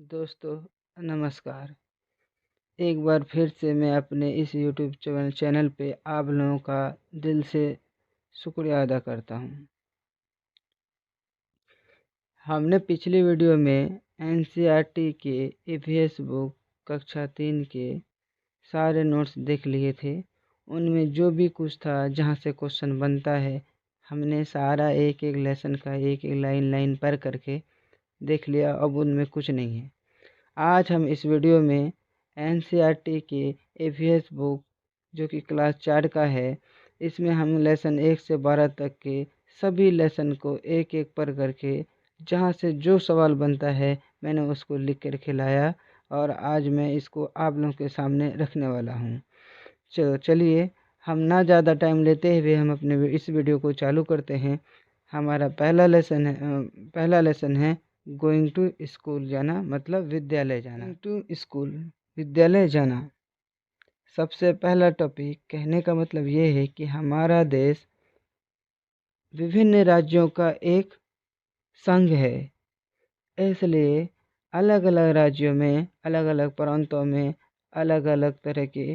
दोस्तों नमस्कार। एक बार फिर से मैं अपने इस यूट्यूब चैनल पे आप लोगों का दिल से शुक्रिया अदा करता हूँ। हमने पिछली वीडियो में एनसीईआरटी के ईवीएस बुक कक्षा 3 के सारे नोट्स देख लिए थे। उनमें जो भी कुछ था, जहाँ से क्वेश्चन बनता है, हमने सारा एक एक लेसन का एक एक लाइन पढ़ करके देख लिया। अब उनमें कुछ नहीं है। आज हम इस वीडियो में एनसीईआरटी के ईवीएस बुक जो कि क्लास 4 का है, इसमें हम लेसन 1 से 12 तक के सभी लेसन को एक एक पढ़ करके जहाँ से जो सवाल बनता है मैंने उसको लिख कर के लाया और आज मैं इसको आप लोगों के सामने रखने वाला हूँ। चलिए हम ना ज़्यादा टाइम लेते हुए हम अपने इस वीडियो को चालू करते हैं। हमारा पहला लेसन है गोइंग टू स्कूल जाना, मतलब विद्यालय जाना। टू स्कूल, विद्यालय जाना। सबसे पहला टॉपिक कहने का मतलब ये है कि हमारा देश विभिन्न राज्यों का एक संघ है, इसलिए अलग अलग राज्यों में अलग अलग प्रांतों में अलग अलग तरह के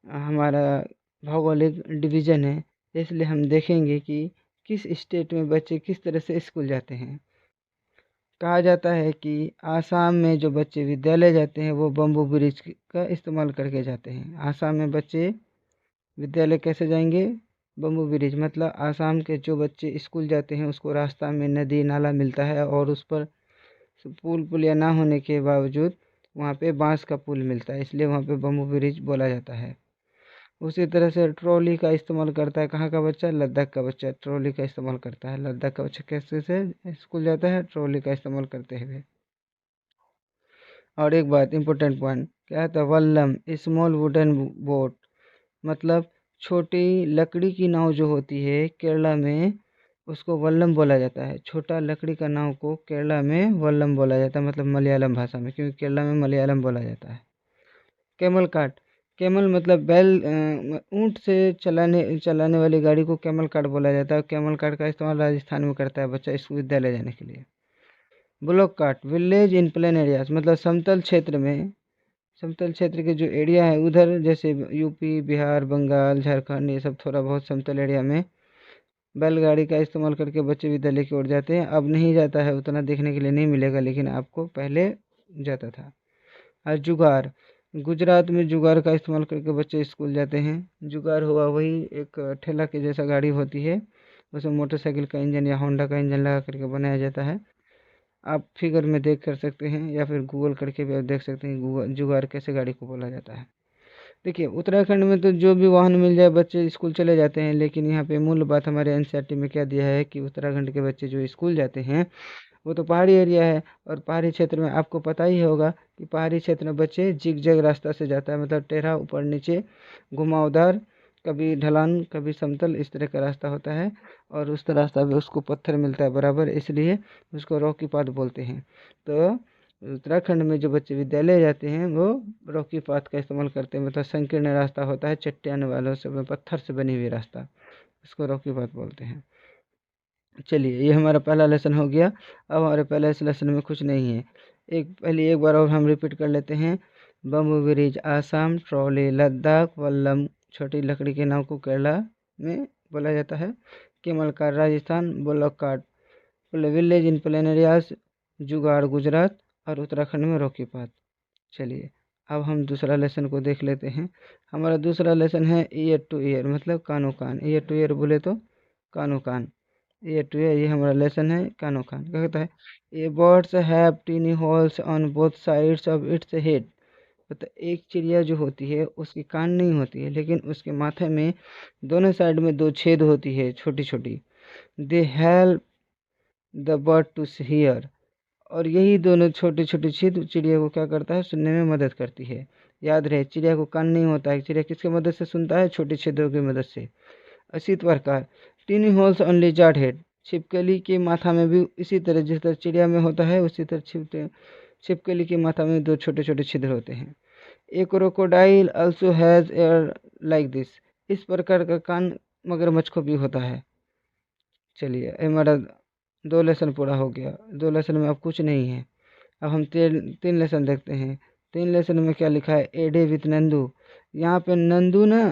हमारा भौगोलिक डिवीज़न है। इसलिए हम देखेंगे कि किस स्टेट में बच्चे किस तरह से स्कूल जाते हैं। कहा जाता है कि आसाम में जो बच्चे विद्यालय जाते हैं वो बम्बू ब्रिज का इस्तेमाल करके जाते हैं। आसाम में बच्चे विद्यालय कैसे जाएंगे? बम्बू ब्रिज, मतलब आसाम के जो बच्चे स्कूल जाते हैं उसको रास्ता में नदी नाला मिलता है और उस पर पुलिया ना होने के बावजूद वहाँ पे बांस का पुल मिलता है, इसलिए वहाँ पे बम्बू ब्रिज बोला जाता है। उसी तरह से ट्रॉली का इस्तेमाल करता है कहाँ का बच्चा? लद्दाख का बच्चा ट्रॉली का इस्तेमाल करता है। लद्दाख का बच्चा कैसे से स्कूल जाता है? ट्रॉली का इस्तेमाल करते हुए। और एक बात इम्पोर्टेंट पॉइंट क्या था? वल्लम, स्मॉल वुडन बोट, मतलब छोटी लकड़ी की नाव जो होती है केरला में उसको वल्लम बोला जाता है। छोटा लकड़ी का नाव को केरला में वल्लम बोला जाता है, मतलब मलयालम भाषा में, क्योंकि केरला में मलयालम बोला जाता है। कैमल कार्ट, कैमल मतलब बैल, ऊंट से चलाने वाली गाड़ी को कैमल कार्ट बोला जाता है। कैमल कार्ट का इस्तेमाल राजस्थान में करता है बच्चा स्कूल विद्यालय जाने के लिए। Block cart, village in plain areas, मतलब समतल क्षेत्र के जो एरिया है उधर, जैसे यूपी, बिहार, बंगाल, झारखंड, ये सब थोड़ा बहुत समतल एरिया में बैलगाड़ी का इस्तेमाल करके बच्चे विद्यालय की ओर जाते हैं। अब नहीं जाता है, उतना देखने के लिए नहीं मिलेगा, लेकिन आपको पहले जाता था। और जुगाड़, गुजरात में जुगाड़ का इस्तेमाल करके बच्चे स्कूल जाते हैं। जुगाड़ हुआ वही एक ठेला के जैसा गाड़ी होती है, उसमें मोटरसाइकिल का इंजन या होंडा का इंजन लगा करके बनाया जाता है। आप फिगर में देख कर सकते हैं या फिर गूगल करके भी आप देख सकते हैं जुगाड़ कैसे गाड़ी को बोला जाता है। देखिए उत्तराखंड में तो जो भी वाहन मिल जाए बच्चे स्कूल चले जाते हैं, लेकिन यहाँ पे मूल बात हमारे एनसीईआरटी में क्या दिया है कि उत्तराखंड के बच्चे जो स्कूल जाते हैं वो तो पहाड़ी एरिया है, और पहाड़ी क्षेत्र में आपको पता ही होगा कि पहाड़ी क्षेत्र में बच्चे जिग जैग रास्ता से जाता है, मतलब टेढ़ा ऊपर नीचे घुमावदार, कभी ढलान कभी समतल, इस तरह का रास्ता होता है। और उस रास्ता पे उसको पत्थर मिलता है बराबर, इसलिए उसको रॉकी पाथ बोलते हैं। तो उत्तराखंड में जो बच्चे विद्यालय जाते हैं वो रॉकी पाथ का इस्तेमाल करते हैं, मतलब संकीर्ण रास्ता होता है चट्टान वालों से, पत्थर से बनी हुई रास्ता, उसको रॉकी पाथ बोलते हैं। चलिए ये हमारा पहला लेसन हो गया। अब हमारे पहले इस लेसन में कुछ नहीं है। एक बार और हम रिपीट कर लेते हैं। Bamboo bridge Assam, trolley Ladakh, Vallabh छोटी लकड़ी के नाव को केरला में बोला जाता है, camel cart Rajasthan, block cart village in plain areas, जुगाड़ गुजरात, और उत्तराखंड में रॉकी पाथ। चलिए अब हम दूसरा लेसन को देख लेते हैं। हमारा दूसरा लेसन है ईयर टू ईयर, मतलब कानो कान। ईयर टू ईयर बोले तो कानो कान, ईयर टू ईयर, ये हमारा लेसन है कानो कान। क्या कहता है? A birds have tiny holes on both sides of its head, मतलब एक चिड़िया जो होती है उसकी कान नहीं होती है, लेकिन उसके माथे में दोनों साइड में दो छेद होती है छोटी छोटी। They help the bird to hear, और यही दोनों छोटे छोटे छेद चिड़िया को क्या करता है? सुनने में मदद करती है। याद रहे चिड़िया को कान नहीं होता है, चिड़िया किसकी मदद से सुनता है? छोटे छेदों की मदद से। इसी प्रकार tiny holes on lizard head, छिपकली के माथा में भी इसी तरह, जिस तरह चिड़िया में होता है उसी तरह छिपकली के माथा में दो छोटे छोटे छिद्र होते हैं। A crocodile also has ear like this, इस प्रकार का कान मगरमच्छ को भी होता है। चलिए हमारा 2 लेसन पूरा हो गया। 2 लेसन में अब कुछ नहीं है। अब हम तीन लेसन देखते हैं। 3 लेसन में क्या लिखा है, ए डे विथ नंदू। यहाँ पे नंदू ना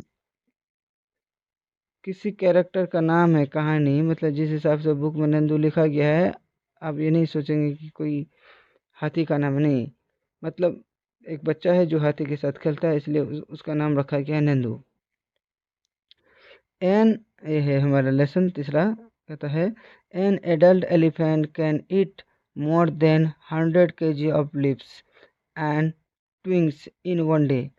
किसी कैरेक्टर का नाम है, कहानी मतलब जिस हिसाब से बुक में नंदू लिखा गया है, आप ये नहीं सोचेंगे कि कोई हाथी का नाम, नहीं, मतलब एक बच्चा है जो हाथी के साथ खेलता है, इसलिए उसका नाम रखा गया है नंदू। एन ये है हमारा लेसन तीसरा, कहता है an adult elephant can eat more than 100 kg of leaves and twigs in one day.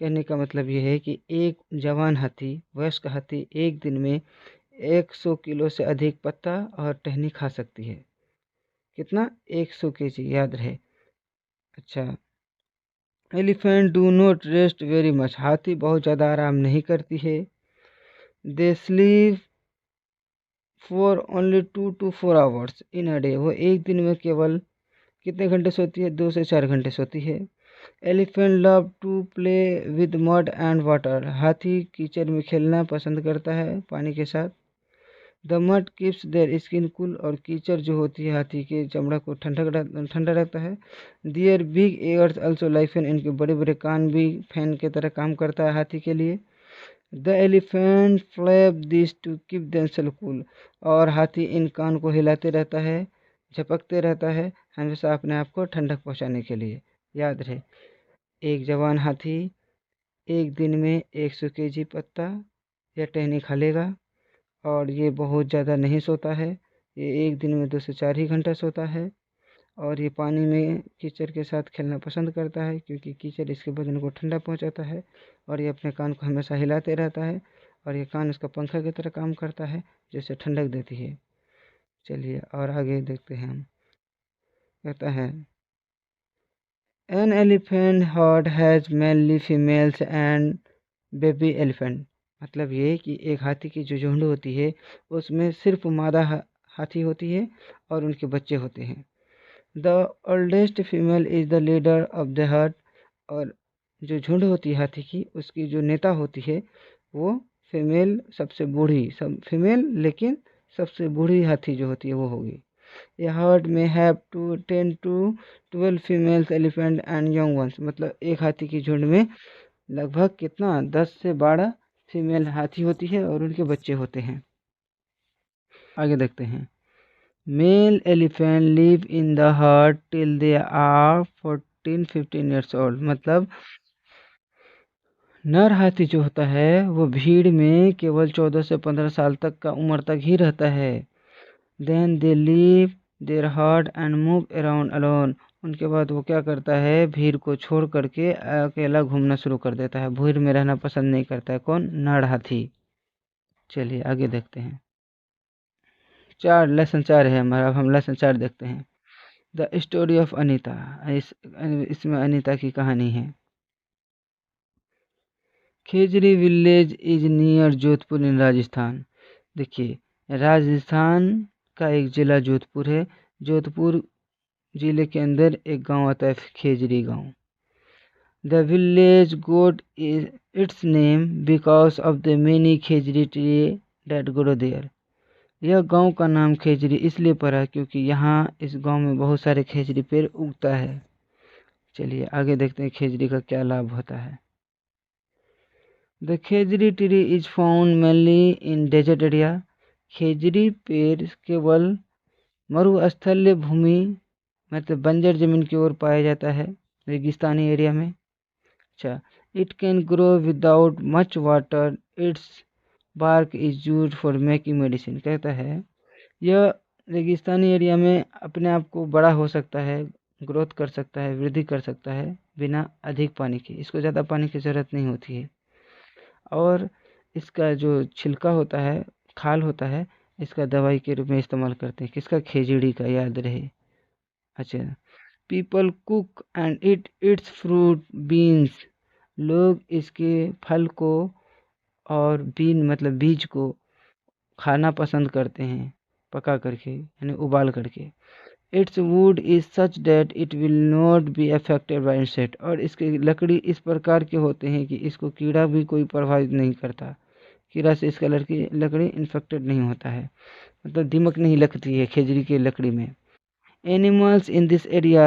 कहने का मतलब ये है कि एक जवान हाथी, वयस्क हाथी एक दिन में 100 किलो से अधिक पत्ता और टहनी खा सकती है। कितना, 100 kg, याद रहे। अच्छा, elephant do not rest very much. हाथी बहुत ज़्यादा आराम नहीं करती है। They sleep for only 2 to 4 hours in a day. वो एक दिन में केवल कितने घंटे सोती है, 2 से 4 घंटे सोती है। Elephant love to play with mud and water. हाथी कीचड़ में खेलना पसंद करता है, पानी के साथ। The mud keeps their skin cool. और कीचड़ जो होती है हाथी के चमड़ा को ठंडा रहता है। Their big ears also like fan. इनके बड़े बड़े कान भी फैन की तरह काम करता है हाथी के लिए। The elephant flap this to keep themself cool. और हाथी इन कान को हिलाते रहता है, झपकते रहता है, हमेशा अपने आप को ठंडक पहुंचाने के लिए। याद रहे, एक जवान हाथी एक दिन में 100 kg पत्ता या टहनी खा लेगा, और ये बहुत ज़्यादा नहीं सोता है। ये एक दिन में 2 से 4 ही घंटा सोता है। और ये पानी में कीचड़ के साथ खेलना पसंद करता है, क्योंकि कीचड़ इसके बदन को ठंडा पहुंचाता है। और ये अपने कान को हमेशा हिलाते रहता है, और ये कान इसका पंखा की तरह काम करता है, जिससे ठंडक देती है। चलिए और आगे देखते हैं हम। कहता है an elephant heard has mainly females and baby elephant. मतलब ये कि एक हाथी की जो झुंड होती है उसमें सिर्फ मादा हाथी होती है और उनके बच्चे होते हैं। The oldest female is the leader of the heard. और जो झुंड होती है हाथी की, उसकी जो नेता होती है वो फीमेल, सबसे बूढ़ी, सब फीमेल लेकिन सबसे बूढ़ी हाथी जो होती है वो होगी। ए हर्ड में have to 10 to 12 females elephant and young ones. मतलब एक हाथी की झुंड में लगभग कितना, 10 से 12 फीमेल हाथी होती है और उनके बच्चे होते हैं। आगे देखते हैं। Male elephant live in the herd till they are 14-15 years old. मतलब नर हाथी जो होता है वो भीड़ में केवल 14 से 15 साल तक का उम्र तक ही रहता है। Then they leave their herd and move around alone. उनके बाद वो क्या करता है, भीड़ को छोड़ करके अकेला घूमना शुरू कर देता है। भीड़ में रहना पसंद नहीं करता है। कौन, नर हाथी। चलिए आगे देखते हैं। लेसन 4 है हमारा। अब हम लेसन 4 देखते हैं। The story of Anita. इसमें अनीता की कहानी है। खेजरी विलेज इज नियर जोधपुर इन राजस्थान। देखिए, राजस्थान का एक ज़िला जोधपुर है। जोधपुर ज़िले के अंदर एक गांव आता है, खेजरी गांव। The village got its name because of the many Khejri tree that grow there. यह गांव का नाम खेजरी इसलिए पड़ा क्योंकि यहाँ इस गांव में बहुत सारे खेजरी पेड़ उगता है। चलिए आगे देखते हैं खेजरी का क्या लाभ होता है। The khejri tree is found mainly in desert area. खेजरी पेड़ केवल मरुस्थलीय भूमि, मतलब बंजर जमीन की ओर पाया जाता है, रेगिस्तानी एरिया में। अच्छा, it can grow without much water. Its bark is use for making medicine. कहता है यह रेगिस्तानी एरिया में अपने आप को बड़ा हो सकता है, ग्रोथ कर सकता है, वृद्धि कर सकता है बिना अधिक पानी के। इसको ज़्यादा पानी की ज़रूरत नहीं होती है। और इसका जो छिलका होता है, खाल होता है, इसका दवाई के रूप में इस्तेमाल करते हैं। किसका, खेजड़ी का, याद रहे। अच्छा, people cook and it it's fruit beans. लोग इसके फल को और बीन मतलब बीज को खाना पसंद करते हैं, पका करके यानी उबाल करके। It's would is such that it will not be affected by insect. और इसके लकड़ी इस प्रकार के होते हैं कि इसको कीड़ा भी कोई प्रभावित नहीं करता। कीड़ा से इसका लकड़ी इन्फेक्टेड नहीं होता है, मतलब दीमक नहीं लगती है खेजड़ी की लकड़ी में। Animals in this area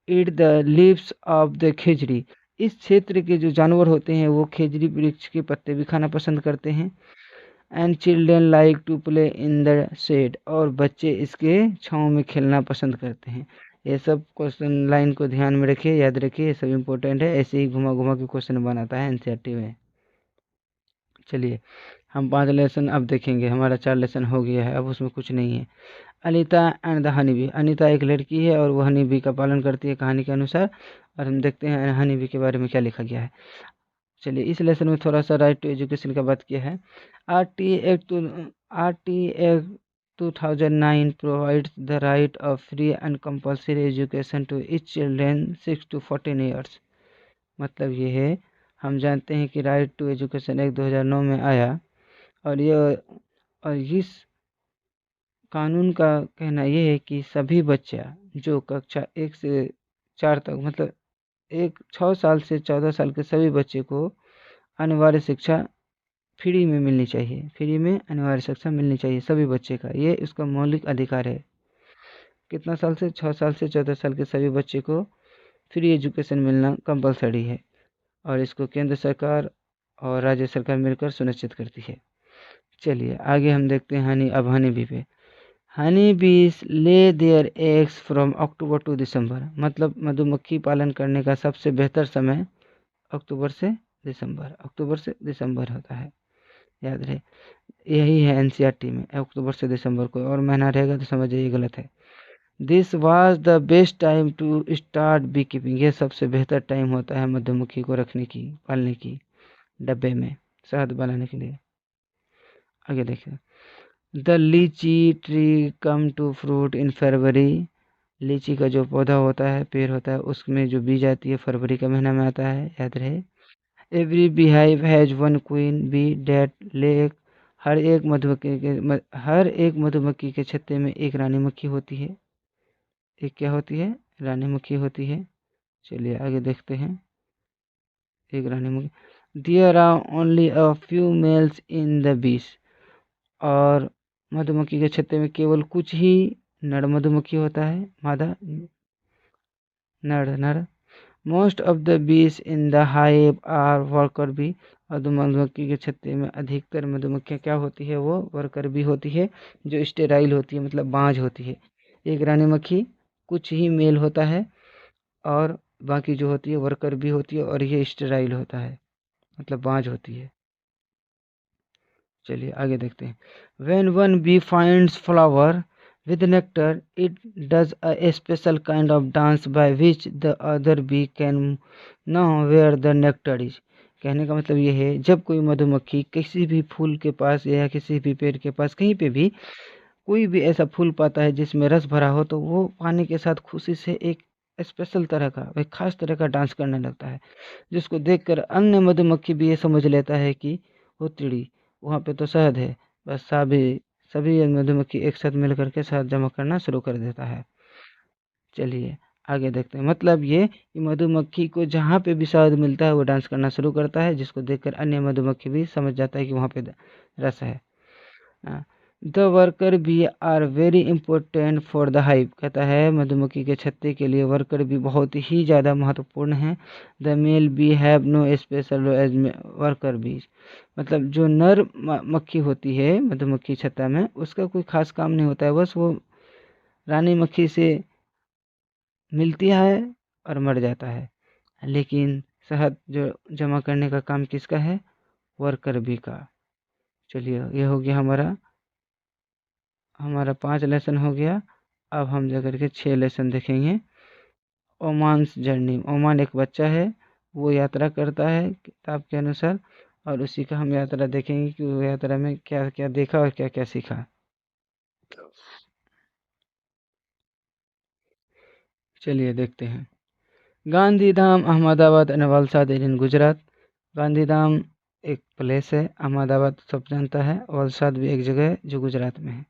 eat the leaves of the khejri. इस क्षेत्र के जो जानवर होते हैं वो खेजड़ी वृक्ष के पत्ते भी खाना पसंद करते हैं। And children like to play in the shade, और बच्चे इसके छाँव में खेलना पसंद करते हैं। ये सब क्वेश्चन लाइन को ध्यान में रखिए, याद रखिए, ये सब इम्पोर्टेंट है। ऐसे ही घुमा घुमा के क्वेश्चन बनाता है एनसीईआरटी में। चलिए हम 5 लेसन अब देखेंगे, हमारा 4 लेसन हो गया है, अब उसमें कुछ नहीं है। Anita and the honey bee. Anita एक लड़की है और वो हनी बी का पालन करती है कहानी के अनुसार, और हम देखते हैं हनी बी के बारे में क्या लिखा गया है। चलिए इस लेसन में थोड़ा सा राइट टू एजुकेशन का बात किया है। RTA 2009 provides the right of free and compulsory education to each children 6 to 14 years। मतलब ये है, हम जानते हैं कि राइट टू एजुकेशन एक्ट 2009 में आया, और इस कानून का कहना यह है कि सभी बच्चा जो कक्षा 1 से 4 तक, मतलब 6 साल से 14 साल के सभी बच्चे को अनिवार्य शिक्षा फ्री में मिलनी चाहिए। फ्री में अनिवार्य शिक्षा मिलनी चाहिए सभी बच्चे का, ये उसका मौलिक अधिकार है। कितना साल से? 6 साल से 14 साल के सभी बच्चे को फ्री एजुकेशन मिलना कंपलसरी है, और इसको केंद्र सरकार और राज्य सरकार मिलकर सुनिश्चित करती है। चलिए आगे हम देखते हैं अब हनी बी पे। Honey bees lay their eggs from October to December. मतलब मधुमक्खी पालन करने का सबसे बेहतर समय अक्टूबर से दिसंबर होता है, याद रहे। यही है एनसीईआरटी में, अक्टूबर से दिसंबर। को और महीना रहेगा तो समझिए ये गलत है। This was the best time to start bee keeping. ये सबसे बेहतर टाइम होता है मधुमक्खी को रखने की, पालने की, डब्बे में शहद बनाने के लिए। आगे देखिए, the litchi tree come to fruit in February. लीची का जो पौधा होता है, पेड़ होता है, उसमें जो बीज आती है फरवरी का महीना में आता है, याद रहे। Every beehive has one queen bee that lay. हर एक मधुमक्खी के छत्ते में एक रानी मक्खी होती है। एक क्या होती है? रानी मक्खी होती है। चलिए आगे देखते हैं। एक रानी मक्खी। There are only a few males in the bees. और मधुमक्खी के छत्ते में केवल कुछ ही नर मधुमक्खी होता है, मादा नर। Most of the bees in the hive are worker bee. और मधुमक्खी के छत्ते में अधिकतर मधुमक्खियाँ क्या होती है? वो वर्कर बी होती है, जो स्टेराइल होती है, मतलब बांझ होती है। एक रानी मक्खी, कुछ ही मेल होता है, और बाकी जो होती है वर्कर बी होती है, और ये स्टेराइल होता है, मतलब बांझ होती है। चलिए आगे देखते हैं। When one bee finds flower with nectar, it does a special kind of dance by which the other bee can know where the nectar is. कहने का मतलब ये है, जब कोई मधुमक्खी किसी भी फूल के पास या किसी भी पेड़ के पास कहीं पे भी कोई भी ऐसा फूल पाता है जिसमें रस भरा हो, तो वो पाने के साथ खुशी से एक स्पेशल तरह का, एक खास तरह का डांस करने लगता है, जिसको देखकर अन्य मधुमक्खी भी ये समझ लेता है कि वो चिड़ी, वहाँ पे तो शहद है। बस सभी मधुमक्खी एक साथ मिल करके शहद जमा करना शुरू कर देता है। चलिए आगे देखते हैं। मतलब ये कि मधुमक्खी को जहाँ पे भी शहद मिलता है वो डांस करना शुरू करता है, जिसको देखकर अन्य मधुमक्खी भी समझ जाता है कि वहाँ पे रस है। The worker bee are very important for the hive. कहता है मधुमक्खी के छत्ते के लिए वर्कर बी बहुत ही ज़्यादा महत्वपूर्ण है। The male bee have no special as worker bee. मतलब जो नर मक्खी होती है मधुमक्खी छत्ता में, उसका कोई खास काम नहीं होता है, बस वो रानी मक्खी से मिलती है और मर जाता है। लेकिन शहद जो जमा करने का काम किसका है? वर्कर बी का। चलिए ये हो गया हमारा 5 लेसन हो गया। अब हम जाकर के 6 लेसन देखेंगे। ओमान्स जर्नी। ओमान एक बच्चा है, वो यात्रा करता है किताब के अनुसार, और उसी का हम यात्रा देखेंगे कि वो यात्रा में क्या क्या देखा और क्या क्या सीखा। चलिए देखते हैं। गांधीधाम, अहमदाबाद एंड वलसाड इन गुजरात। गांधीधाम एक प्लेस है, अहमदाबाद सब जानता है, वलसाड भी एक जगह है जो गुजरात में है।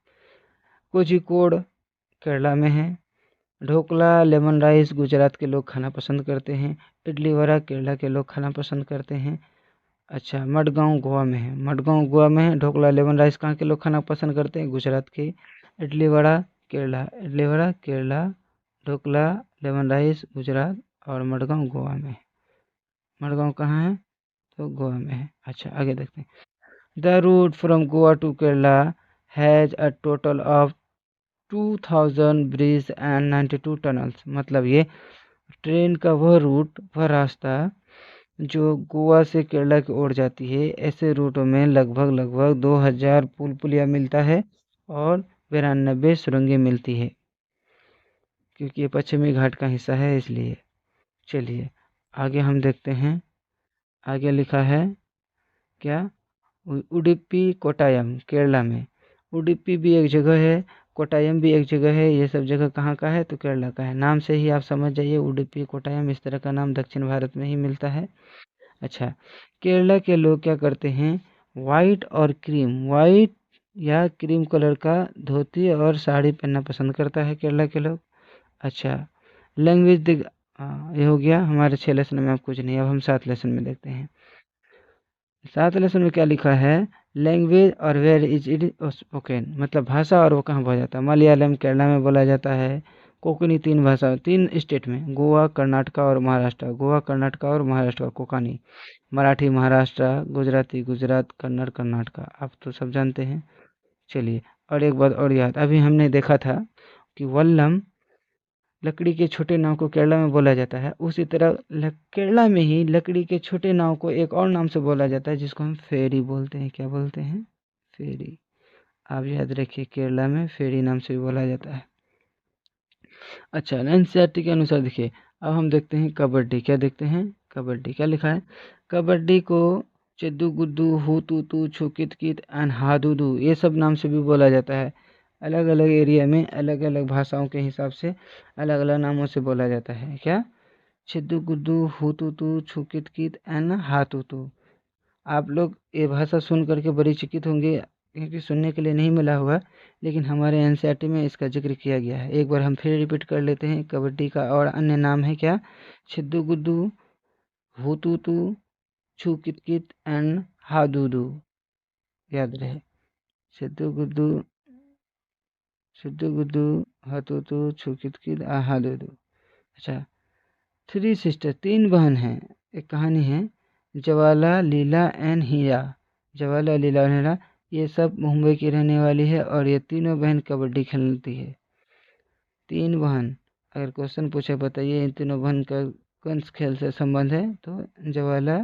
कोझिकोड केरला में है। ढोकला लेमन राइस गुजरात के लोग खाना पसंद करते हैं। इडली वड़ा केरला के लोग खाना पसंद करते हैं। अच्छा, मडगांव गोवा में है। मडगांव गोवा में है। ढोकला लेमन राइस कहाँ के लोग खाना पसंद करते हैं? गुजरात के। इडली वड़ा केरला ढोकला, लेमन राइस गुजरात और मडगांव गोवा में। मडगांव कहाँ है? तो गोवा में है। अच्छा, आगे देखते हैं। The route from Goa to Kerala has a total of 2000 bridge and 92 tunnels. मतलब ये ट्रेन का वह रूट, वह रास्ता जो गोवा से केरला की ओर जाती है, ऐसे रूटों में लगभग 2000 पुल पुलिया मिलता है और 92 सुरंगें मिलती है, क्योंकि ये पश्चिमी घाट का हिस्सा है इसलिए। चलिए आगे हम देखते हैं। आगे लिखा है क्या? उडुपी कोट्टायम केरला में। उडुपी भी एक जगह है, कोट्टायम भी एक जगह है। ये सब जगह कहाँ का है? तो केरला का है। नाम से ही आप समझ जाइए, उडुपी कोट्टायम इस तरह का नाम दक्षिण भारत में ही मिलता है। अच्छा, केरला के लोग क्या करते हैं? वाइट या क्रीम कलर का धोती और साड़ी पहनना पसंद करता है केरला के लोग। अच्छा, लैंग्वेज दिख ये हो गया हमारे 6 लेसन में। अब कुछ नहीं, अब हम 7 लेसन में देखते हैं। 7 लेसन में क्या लिखा है? लैंग्वेज और वेयर इज इट स्पोकन, मतलब भाषा और वो कहाँ बोला जाता है। मलयालम केरला में बोला जाता है। कोंकणी 3 भाषा 3 स्टेट में, गोवा कर्नाटका और महाराष्ट्र। गोवा कर्नाटका और महाराष्ट्र। कोंकणी मराठी महाराष्ट्र, गुजराती गुजरात, कन्नड़ कर्नाटका। आप तो सब जानते हैं। चलिए, और एक बात और याद, अभी हमने देखा था कि वल्लम लकड़ी के छोटे नाव को केरला में बोला जाता है। उसी तरह केरला में ही लकड़ी के छोटे नाव को एक और नाम से बोला जाता है, जिसको हम फेरी बोलते हैं। क्या बोलते हैं? फेरी। आप याद रखिए, केरला में फेरी नाम से भी बोला जाता है। अच्छा, एनसीईआरटी के अनुसार देखिए, अब हम देखते हैं कबड्डी। क्या देखते हैं? कबड्डी। क्या लिखा है? कबड्डी को चिद्दू गुद्दू, हू तू तू, छू कित कित एंड हा दू दू, ये सब नाम से भी बोला जाता है। अलग अलग एरिया में अलग अलग भाषाओं के हिसाब से अलग अलग नामों से बोला जाता है। क्या? छिद्दू गुद्दू, हू तू तू, छू कित कित एंड हा तू तू। आप लोग ये भाषा सुन करके बड़ी चकित होंगे, क्योंकि सुनने के लिए नहीं मिला हुआ, लेकिन हमारे एनसीईआरटी में इसका जिक्र किया गया है। एक बार हम फिर रिपीट कर लेते हैं। कबड्डी का और अन्य नाम है क्या? छिद्दू गुद्दू, हू तू तू, छू कित कित एंड हा दू दू। याद रहे, छिद्दू गुद्दू, हा तू तू, छू कित कित हा दू दू। अच्छा, 3 सिस्टर, 3 बहन हैं। एक कहानी है, ज्वाला लीला एंड हीरा। ज्वाला लीला और हीरा, ये सब मुंबई की रहने वाली है और ये तीनों बहन कबड्डी खेलती है। 3 बहन। अगर क्वेश्चन पूछे बताइए इन तीनों बहन का कौन से खेल से संबंध है, तो ज्वाला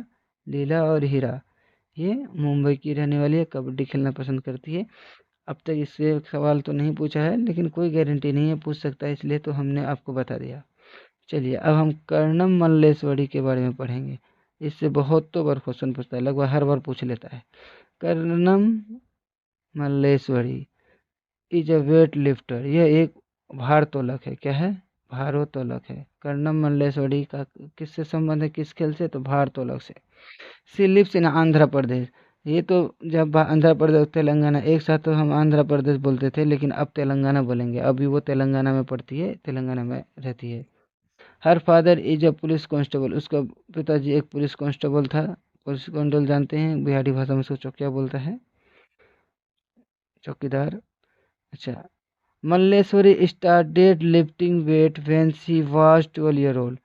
लीला और हीरा ये मुंबई की रहने वाली है, कबड्डी खेलना पसंद करती है। अब तक इससे सवाल तो नहीं पूछा है, लेकिन कोई गारंटी नहीं है, पूछ सकता है, इसलिए तो हमने आपको बता दिया। चलिए, अब हम कर्णम मल्लेश्वरी के बारे में पढ़ेंगे। इससे बहुत तो बार क्वेश्चन पूछता है, लगभग हर बार पूछ लेता है। Karnam Malleswari is a weight lifter, यह एक भारोत्तोलक है। क्या है? भारोत्तोलक है। कर्णम मल्लेश्वरी का किससे संबंध है? किस खेल से? तो भारोत्तोलक से। She lives in Andhra Pradesh. ये तो जब आंध्र प्रदेश तेलंगाना एक साथ, तो हम आंध्र प्रदेश बोलते थे, लेकिन अब तेलंगाना बोलेंगे। अभी वो तेलंगाना में पड़ती है, तेलंगाना में रहती है। Her father is a police constable, उसका पिताजी एक पुलिस कांस्टेबल था। पुलिस कांस्टेबल जानते हैं, बिहारी भाषा में उसको चौकिया बोलता है, चौकीदार। अच्छा, Malleswari started lifting wait when she was 12 year old.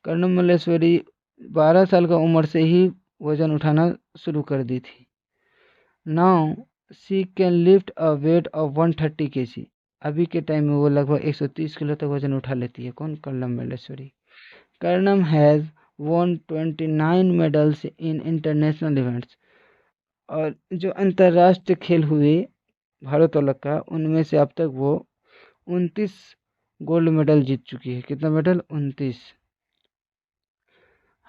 Karnam Malleswari 12 साल का उम्र से ही वजन उठाना शुरू कर दी थी। Now she can lift a weight of 130 kg। अभी के टाइम में वो लगभग 130 किलो तक वजन उठा लेती है। कौन? Karnam Malleswari. Karnam has won 29 medals in international events. और जो अंतर्राष्ट्रीय खेल हुए भारोत्तोलक का, उनमें से अब तक वो 29 गोल्ड मेडल जीत चुकी है। कितना मेडल? 29।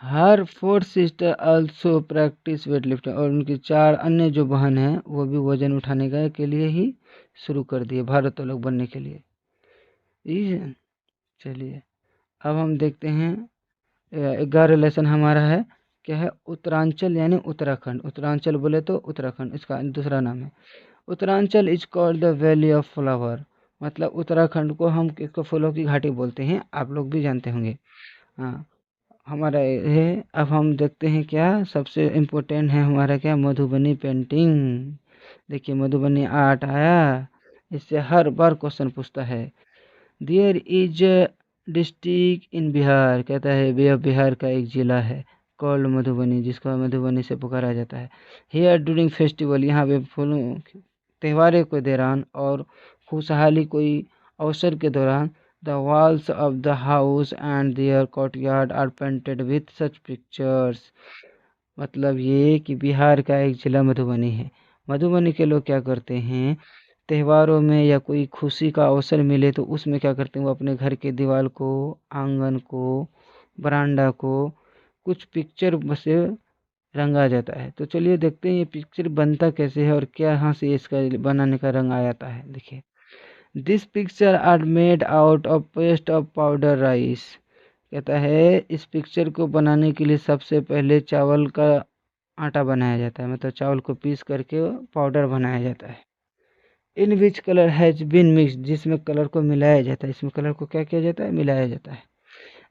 हर 4 sister also practice weight lifting, और उनकी 4 अन्य जो बहन हैं वो भी वजन उठाने के लिए ही शुरू कर दिए, भारोत्तोलक बनने के लिए। ठीक है, चलिए अब हम देखते हैं 11 लेसन हमारा है। क्या है? उत्तरांचल यानी उत्तराखंड। उत्तरांचल बोले तो उत्तराखंड, इसका दूसरा नाम है। Uttaranchal is called the valley of flower. मतलब उत्तराखंड को हम किसको? फूलों की घाटी बोलते हैं, आप लोग भी जानते होंगे। हाँ, हमारा है। अब हम देखते हैं क्या सबसे इम्पोर्टेंट है हमारा, क्या? मधुबनी पेंटिंग। देखिए, मधुबनी आर्ट आया, इससे हर बार क्वेश्चन पूछता है। There is district in Bihar, कहता है यह बिहार का एक जिला है, कॉल्ड मधुबनी, जिसको मधुबनी से पुकारा जाता है। हियर ड्यूरिंग फेस्टिवल, यहाँ पे फूलों त्योहारों के दौरान और खुशहाली कोई अवसर के दौरान, the walls of the house and their courtyard are painted with such pictures. मतलब ये कि बिहार का एक जिला मधुबनी है। मधुबनी के लोग क्या करते हैं, त्योहारों में या कोई खुशी का अवसर मिले तो उसमें क्या करते हैं, वो अपने घर के दीवार को, आंगन को, बरामदा को कुछ पिक्चर से रंगा जाता है। तो चलिए देखते हैं ये पिक्चर बनता कैसे है और क्या यहाँ से इसका बनाने का रंग आ जाता है। देखिए, this picture are made out of paste of powder rice. कहता है इस पिक्चर को बनाने के लिए सबसे पहले चावल का आटा बनाया जाता है, मतलब चावल को पीस करके पाउडर बनाया जाता है। In which colour has been mix, जिसमें कलर को मिलाया जाता है। इसमें कलर को क्या किया जाता है, मिलाया जाता है।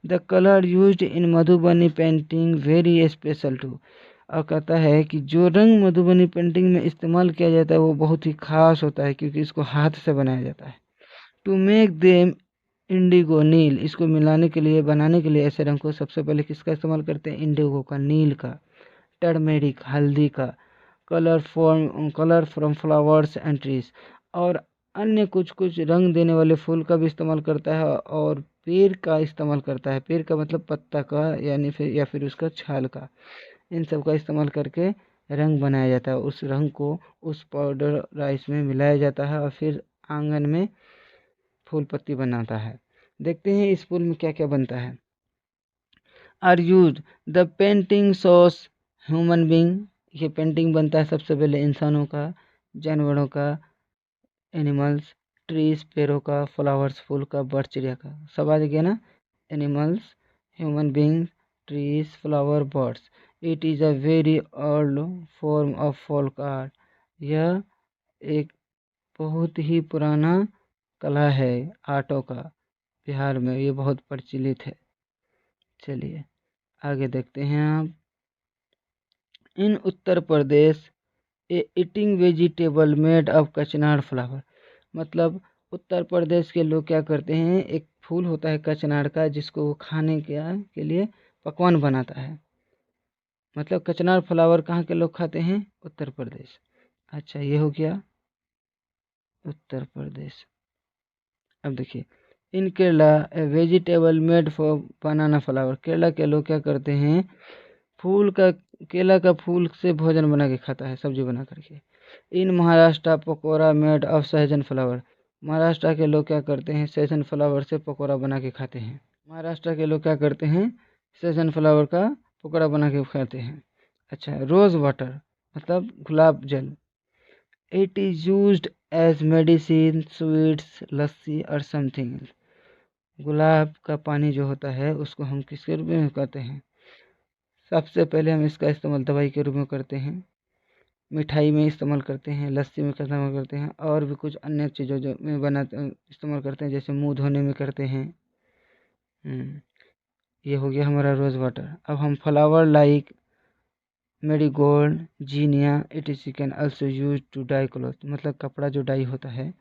The colour used in Madhubani painting very special too. और कहता है कि जो रंग मधुबनी पेंटिंग में इस्तेमाल किया जाता है वो बहुत ही खास होता है, क्योंकि इसको हाथ से बनाया जाता है। टू मेक देम इंडिगो नील, इसको मिलाने के लिए, बनाने के लिए ऐसे रंग को सबसे पहले किसका इस्तेमाल करते हैं, इंडिगो का, नील का, टर्मेरिक हल्दी का, colour from flowers and trees, और अन्य कुछ कुछ रंग देने वाले फूल का भी इस्तेमाल करता है, और पेड़ का इस्तेमाल करता है। पेड़ का मतलब पत्ता का, यानी फिर या फिर उसका छाल का, इन सब का इस्तेमाल करके रंग बनाया जाता है। उस रंग को उस पाउडर राइस में मिलाया जाता है और फिर आंगन में फूल पत्ती बनाता है। देखते हैं इस फूल में क्या क्या बनता है। Are use the painting sauce human being, ये पेंटिंग बनता है सबसे पहले इंसानों का, जानवरों का, एनिमल्स, ट्रीज पेड़ों का, फ्लावर्स फूल का, बर्ड चिड़िया का। सब आ गया ना, animals, human beings, trees, flower, birds. It is a very old form of folk art, यह एक बहुत ही पुराना कला है आर्टों का, बिहार में ये बहुत प्रचलित है। चलिए आगे देखते हैं आप। इन उत्तर प्रदेश ए ईटिंग वेजिटेबल मेड ऑफ कचनार फ्लावर, मतलब उत्तर प्रदेश के लोग क्या करते हैं, एक फूल होता है कचनार का, जिसको वो खाने के लिए पकवान बनाता है। मतलब कचनार फ्लावर कहाँ के लोग खाते हैं, उत्तर प्रदेश। अच्छा ये हो गया उत्तर प्रदेश। अब देखिए, in Kerala a vegetable made for banana flower, Kerala के लोग क्या करते हैं, फूल का, केला का फूल से भोजन बना के खाता है, सब्जी बना करके। इन महाराष्ट्र पकौड़ा मेड ऑफ सहजन फ्लावर, महाराष्ट्र के लोग क्या करते हैं, सहजन फ्लावर से पकौड़ा बना के खाते हैं। महाराष्ट्र के लोग क्या करते हैं, सहजन फ्लावर का पकौड़ा बना के खाते हैं। अच्छा, रोज़ वाटर मतलब गुलाब जल, it is used as medicine, sweets, lassi और समथिंग। गुलाब का पानी जो होता है उसको हम किसके रूप में कहते हैं, सबसे पहले हम इसका इस्तेमाल दवाई के रूप में करते हैं, मिठाई में इस्तेमाल करते हैं, लस्सी में इस्तेमाल करते हैं, और भी कुछ अन्य चीज़ों जो में बनाते इस्तेमाल करते हैं, जैसे मुंह धोने में करते हैं। ये हो गया हमारा रोज़ वाटर। अब हम flower like marigold, zinnia, it can also use to dye cloth, मतलब कपड़ा जो डाई होता है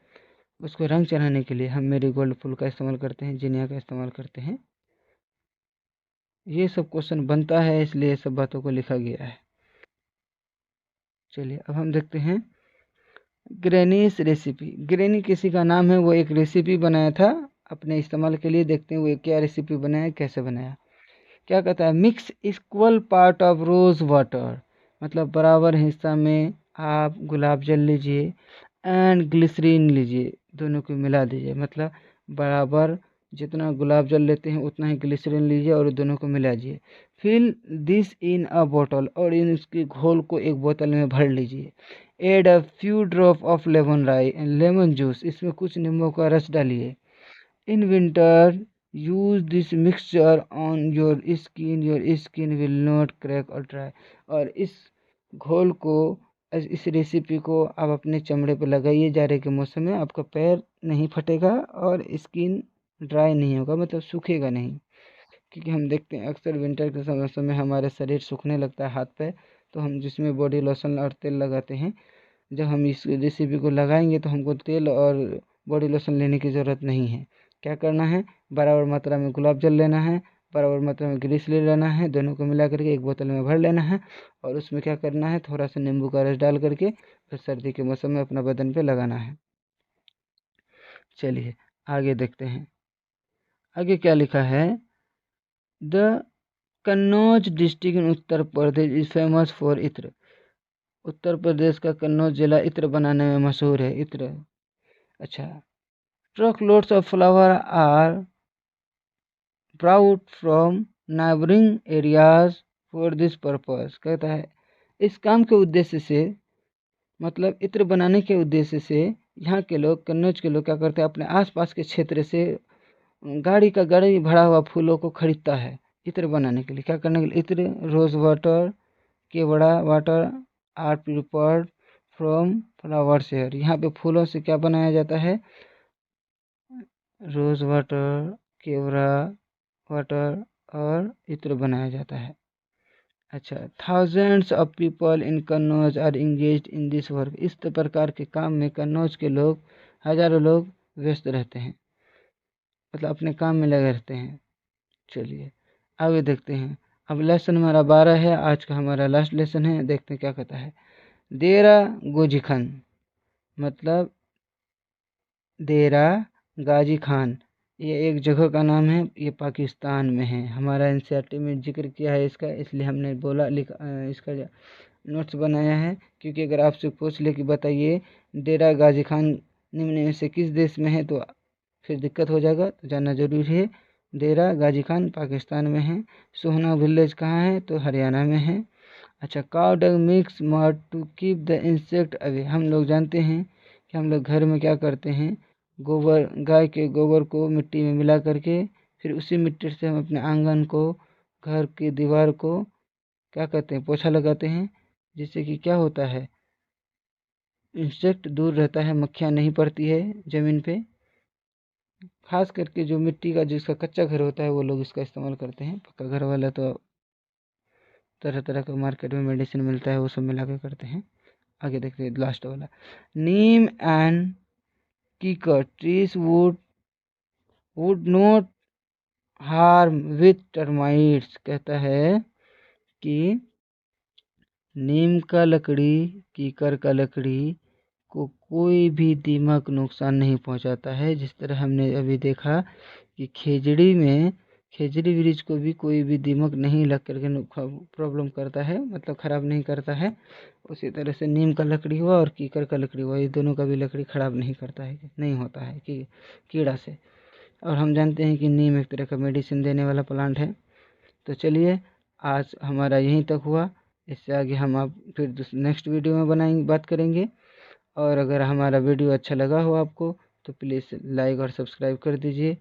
उसको रंग चढ़ाने के लिए हम मेरीगोल्ड फूल का इस्तेमाल करते हैं, जीनिया का इस्तेमाल करते हैं। ये सब क्वेश्चन बनता है, इसलिए ये सब बातों को लिखा गया है। चलिए अब हम देखते हैं ग्रेनीस रेसिपी। ग्रेनी किसी का नाम है, वो एक रेसिपी बनाया था अपने इस्तेमाल के लिए। देखते हैं वो क्या रेसिपी बनाया, कैसे बनाया। क्या कहता है, mix equal part of rose water, मतलब बराबर हिस्सा में आप गुलाब जल लीजिए एंड ग्लिसरीन लीजिए, दोनों को मिला दीजिए। मतलब बराबर जितना गुलाब जल लेते हैं उतना ही ग्लिसरीन लीजिए और दोनों को मिला दीजिए। Fill this in a bottle, और इन उसके घोल को एक बोतल में भर लीजिए। Add a few drop of lemon juice, इसमें कुछ नींबू का रस डालिए। In winter use this mixture on your skin will not crack और ड्राई, और इस घोल को, इस रेसिपी को आप अपने चमड़े पर लगाइए, जाड़े के मौसम में आपका पैर नहीं फटेगा और स्किन ड्राई नहीं होगा, मतलब सूखेगा नहीं। क्योंकि हम देखते हैं अक्सर विंटर के मौसम में हमारे शरीर सूखने लगता है, हाथ पैर, तो हम जिसमें बॉडी लोशन और तेल लगाते हैं, जब हम इस रेसिपी को लगाएंगे तो हमको तेल और बॉडी लोशन लेने की ज़रूरत नहीं है। क्या करना है, बराबर मात्रा में गुलाब जल लेना है, बराबर मात्रा में ग्रीस ले लेना है, दोनों को मिला करके एक बोतल में भर लेना है और उसमें क्या करना है, थोड़ा सा नींबू का रस डाल करके फिर सर्दी के मौसम में अपना बदन पे लगाना है। चलिए आगे देखते हैं, आगे क्या लिखा है। The Kannauj district in Uttar Pradesh is famous for इत्र। उत्तर प्रदेश का कन्नौज जिला इत्र बनाने में मशहूर है। इत्र, अच्छा। Truck loads of flower are brought from neighbouring areas for this purpose. कहता है इस काम के उद्देश्य से, मतलब इत्र बनाने के उद्देश्य से यहाँ के लोग, कन्नौज के लोग क्या करते हैं, अपने आसपास के क्षेत्र से गाड़ी भरा हुआ फूलों को खरीदता है इत्र बनाने के लिए। क्या करने के लिए, ittar, rose water, kewra water are prepared from flowers here. यहाँ पे फूलों से क्या बनाया जाता है, रोज वाटर, केवड़ा वाटर और इत्र बनाया जाता है। अच्छा, thousands of people in Kannauj are engaged in this work. इस प्रकार के काम में कन्नौज के लोग, हजारों लोग व्यस्त रहते हैं, मतलब अपने काम में लगे रहते हैं। चलिए आगे देखते हैं। अब लेसन हमारा 12 है, आज का हमारा लास्ट लेसन है। देखते हैं क्या कहता है। देरा गोजी खान, मतलब देरा गाजी खान, ये एक जगह का नाम है, ये पाकिस्तान में है। हमारा एनसीईआरटी में जिक्र किया है इसका, इसलिए हमने बोला इसका नोट्स बनाया है, क्योंकि अगर आपसे पूछ ले कि बताइए डेरा गाजी खान निम्न में से किस देश में है, तो फिर दिक्कत हो जाएगा, तो जानना जरूरी है। डेरा गाजी खान पाकिस्तान में है। सोहना विलेज कहाँ है, तो हरियाणा में है। अच्छा, cow dung mix mud to keep the insect away. हम लोग जानते हैं कि हम लोग घर में क्या करते हैं, गोबर, गाय के गोबर को मिट्टी में मिला करके फिर उसी मिट्टी से हम अपने आंगन को, घर की दीवार को क्या कहते हैं, पोछा लगाते हैं, जिससे कि क्या होता है, इंसेक्ट दूर रहता है, मक्खियाँ नहीं पड़ती है ज़मीन पे। खास करके जो मिट्टी का, जिसका कच्चा घर होता है, वो लोग इसका इस्तेमाल करते हैं। पक्का घर वाला तो तरह तरह का मार्केट में मेडिसिन मिलता है, वो सब मिला के करते हैं। आगे देखते हैं लास्ट वाला। नीम एंड कीकर trees would not harm with termites. कहता है कि नीम का लकड़ी, कीकर का लकड़ी को कोई भी दीमक नुकसान नहीं पहुंचाता है। जिस तरह हमने अभी देखा कि खेजड़ी वृक्ष को भी कोई भी दीमक नहीं लग करके प्रॉब्लम करता है, मतलब खराब नहीं करता है। उसी तरह से नीम का लकड़ी हुआ और कीकर का लकड़ी हुआ, ये दोनों का भी लकड़ी खराब नहीं करता है, नहीं होता है कि कीड़ा से। और हम जानते हैं कि नीम एक तरह का मेडिसिन देने वाला प्लांट है। तो चलिए आज हमारा यहीं तक हुआ, इससे आगे हम आप फिर नेक्स्ट वीडियो में बनाएंगे, बात करेंगे। और अगर हमारा वीडियो अच्छा लगा हो आपको, तो प्लीज़ लाइक और सब्सक्राइब कर दीजिए।